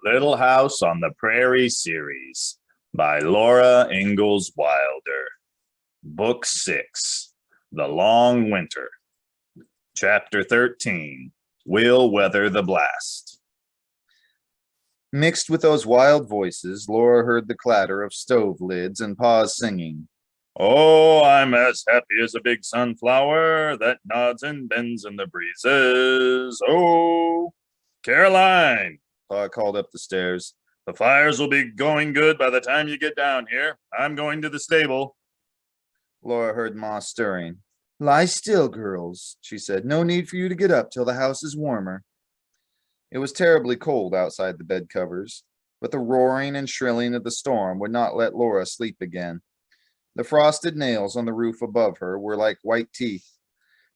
Little House on the Prairie series by Laura Ingalls Wilder. Book 6, The Long Winter. Chapter 13, We'll Weather the Blast. Mixed with those wild voices, Laura heard the clatter of stove lids and Pa's singing. Oh, I'm as happy as a big sunflower that nods and bends in the breezes. Oh, Caroline, Pa called up the stairs. The fires will be going good by the time you get down here. I'm going to the stable. Laura heard Ma stirring. Lie still, girls, she said. No need for you to get up till the house is warmer. It was terribly cold outside the bed covers, but the roaring and shrilling of the storm would not let Laura sleep again. The frosted nails on the roof above her were like white teeth.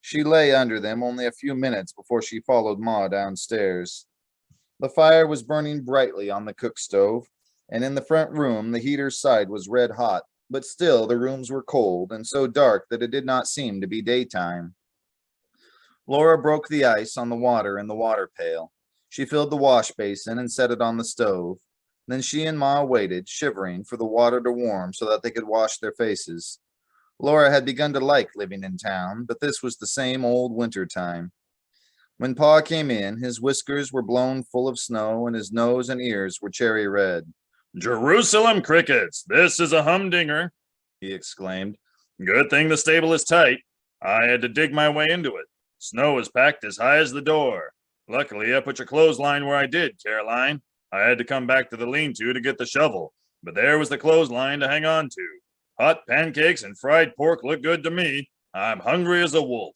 She lay under them only a few minutes before she followed Ma downstairs. The fire was burning brightly on the cook stove, and in the front room the heater's side was red hot, but still the rooms were cold and so dark that it did not seem to be daytime. Laura broke the ice on the water in the water pail. She filled the wash basin and set it on the stove. Then she and Ma waited, shivering, for the water to warm so that they could wash their faces. Laura had begun to like living in town, but this was the same old winter time. When Pa came in, his whiskers were blown full of snow and his nose and ears were cherry red. Jerusalem crickets, this is a humdinger, he exclaimed. Good thing the stable is tight. I had to dig my way into it. Snow was packed as high as the door. Luckily, I put your clothesline where I did, Caroline. I had to come back to the lean-to to get the shovel, but there was the clothesline to hang on to. Hot pancakes and fried pork look good to me. I'm hungry as a wolf.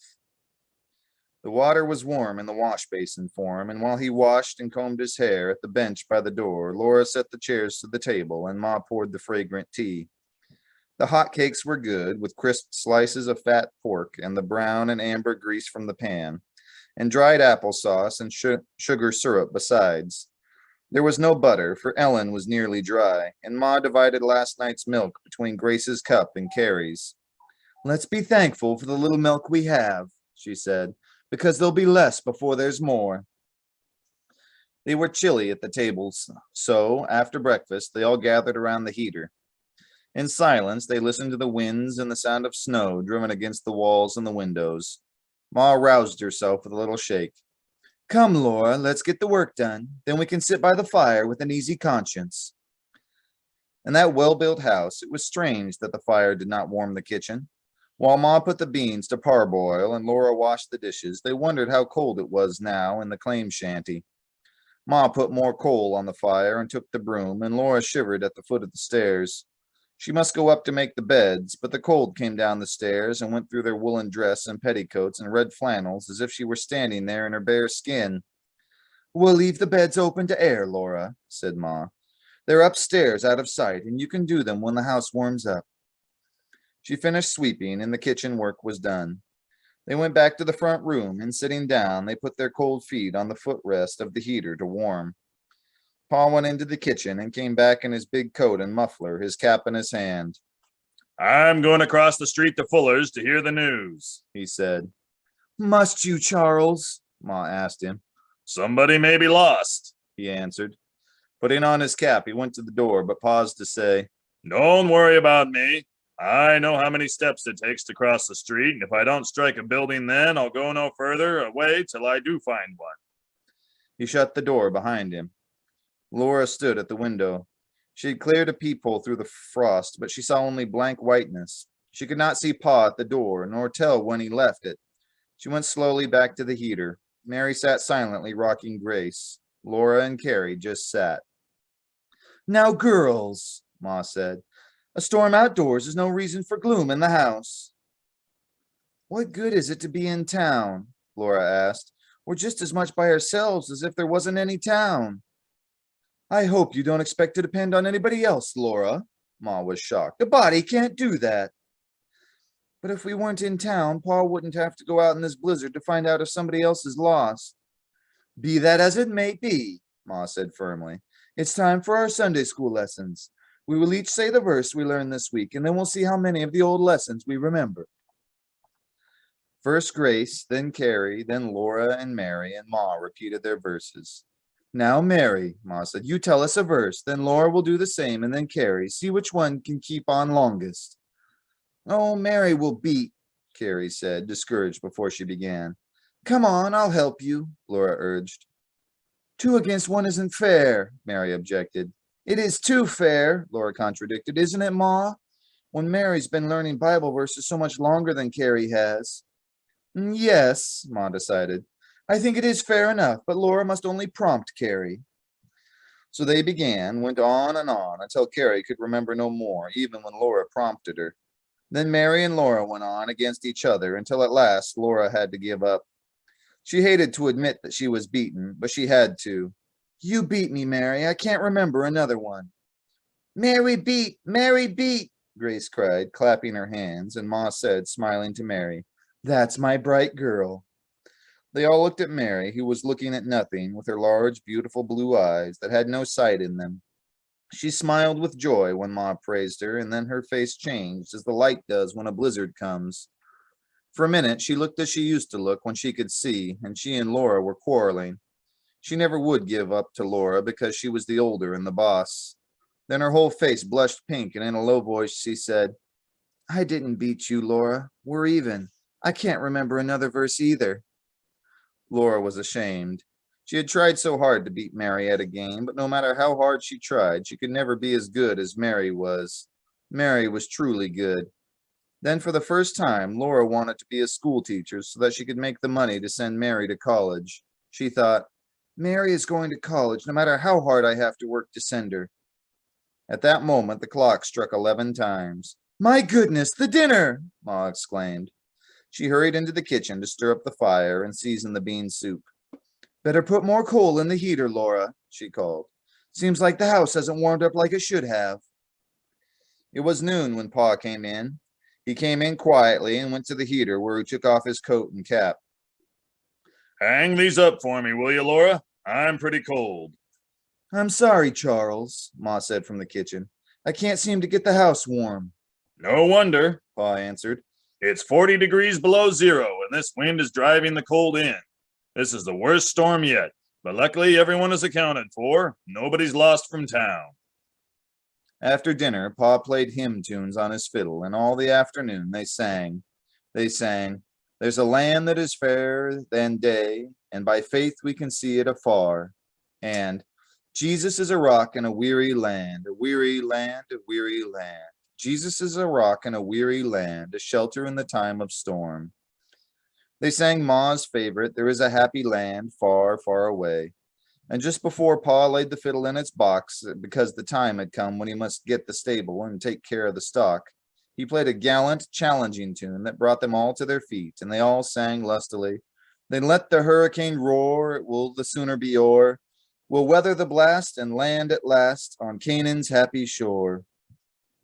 The water was warm in the wash basin for him, and while he washed and combed his hair at the bench by the door, Laura set the chairs to the table, and Ma poured the fragrant tea. The hot cakes were good, with crisp slices of fat pork and the brown and amber grease from the pan, and dried applesauce and sugar syrup besides. There was no butter, for Ellen was nearly dry, and Ma divided last night's milk between Grace's cup and Carrie's. Let's be thankful for the little milk we have, she said, because there'll be less before there's more. They were chilly at the tables, so after breakfast they all gathered around the heater. In silence they listened to the winds and the sound of snow driven against the walls and the windows. Ma roused herself with a little shake. Come, Laura, let's get the work done. Then we can sit by the fire with an easy conscience. In that well-built house, it was strange that the fire did not warm the kitchen. While Ma put the beans to parboil and Laura washed the dishes, they wondered how cold it was now in the claim shanty. Ma put more coal on the fire and took the broom, and Laura shivered at the foot of the stairs. She must go up to make the beds, but the cold came down the stairs and went through their woolen dress and petticoats and red flannels as if she were standing there in her bare skin. We'll leave the beds open to air, Laura, said Ma. They're upstairs out of sight, and you can do them when the house warms up. She finished sweeping, and the kitchen work was done. They went back to the front room, and sitting down, they put their cold feet on the footrest of the heater to warm. Pa went into the kitchen and came back in his big coat and muffler, his cap in his hand. I'm going across the street to Fuller's to hear the news, he said. Must you, Charles? Ma asked him. Somebody may be lost, he answered. Putting on his cap, he went to the door, but paused to say, Don't worry about me. I know how many steps it takes to cross the street, and if I don't strike a building then, I'll go no further away till I do find one. He shut the door behind him. Laura stood at the window. She had cleared a peephole through the frost, but she saw only blank whiteness. She could not see Pa at the door, nor tell when he left it. She went slowly back to the heater. Mary sat silently rocking Grace. Laura and Carrie just sat. Now, girls, Ma said, a storm outdoors is no reason for gloom in the house. What good is it to be in town? Laura asked. We're just as much by ourselves as if there wasn't any town. I hope you don't expect to depend on anybody else, Laura. Ma was shocked. A body can't do that. But if we weren't in town, Pa wouldn't have to go out in this blizzard to find out if somebody else is lost. Be that as it may be, Ma said firmly. It's time for our Sunday school lessons. We will each say the verse we learned this week, and then we'll see how many of the old lessons we remember. First Grace, then Carrie, then Laura and Mary and Ma repeated their verses. Now, Mary, Ma said, you tell us a verse, then Laura will do the same, and then Carrie. See which one can keep on longest. Oh, Mary will beat, Carrie said, discouraged before she began. Come on, I'll help you, Laura urged. 2 against 1 isn't fair, Mary objected. It is too fair, Laura contradicted, isn't it, Ma? When Mary's been learning Bible verses so much longer than Carrie has. Yes, Ma decided. I think it is fair enough, but Laura must only prompt Carrie. So they went on and on, until Carrie could remember no more, even when Laura prompted her. Then Mary and Laura went on against each other, until at last Laura had to give up. She hated to admit that she was beaten, but she had to. You beat me, Mary. I can't remember another one. Mary beat, Grace cried, clapping her hands, and Ma said, smiling to Mary, That's my bright girl. They all looked at Mary, who was looking at nothing, with her large, beautiful blue eyes that had no sight in them. She smiled with joy when Ma praised her, and then her face changed, as the light does when a blizzard comes. For a minute, she looked as she used to look when she could see, and she and Laura were quarreling. She never would give up to Laura because she was the older and the boss. Then her whole face blushed pink, and in a low voice she said, I didn't beat you, Laura. We're even. I can't remember another verse either. Laura was ashamed. She had tried so hard to beat Mary at a game, but no matter how hard she tried, she could never be as good as Mary was. Mary was truly good. Then for the first time, Laura wanted to be a school teacher so that she could make the money to send Mary to college. She thought, Mary is going to college no matter how hard I have to work to send her. At that moment, the clock struck 11 times. My goodness, the dinner! Ma exclaimed. She hurried into the kitchen to stir up the fire and season the bean soup. Better put more coal in the heater, Laura, she called. Seems like the house hasn't warmed up like it should have. It was noon when Pa came in. He came in quietly and went to the heater where he took off his coat and cap. Hang these up for me, will you, Laura? I'm pretty cold. I'm sorry, Charles, Ma said from the kitchen. I can't seem to get the house warm. No wonder, Pa answered. It's 40 degrees below zero, and this wind is driving the cold in. This is the worst storm yet, but luckily everyone is accounted for. Nobody's lost from town. After dinner, Pa played hymn tunes on his fiddle, and all the afternoon they sang. There's a land that is fairer than day, and by faith we can see it afar. And Jesus is a rock in a weary land, a weary land, a weary land. Jesus is a rock in a weary land, a shelter in the time of storm. They sang Ma's favorite, There is a Happy Land Far, Far Away. And just before Pa laid the fiddle in its box, because the time had come when he must get the stable and take care of the stock, he played a gallant, challenging tune that brought them all to their feet, and they all sang lustily, Then let the hurricane roar, it will the sooner be o'er. We'll weather the blast and land at last on Canaan's happy shore.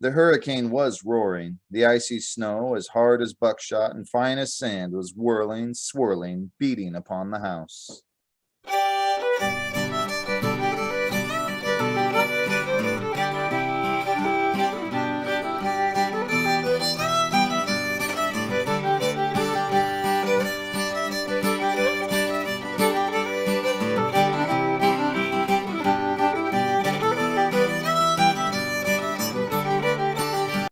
The hurricane was roaring. The icy snow, as hard as buckshot and fine as sand, was whirling, swirling, beating upon the house.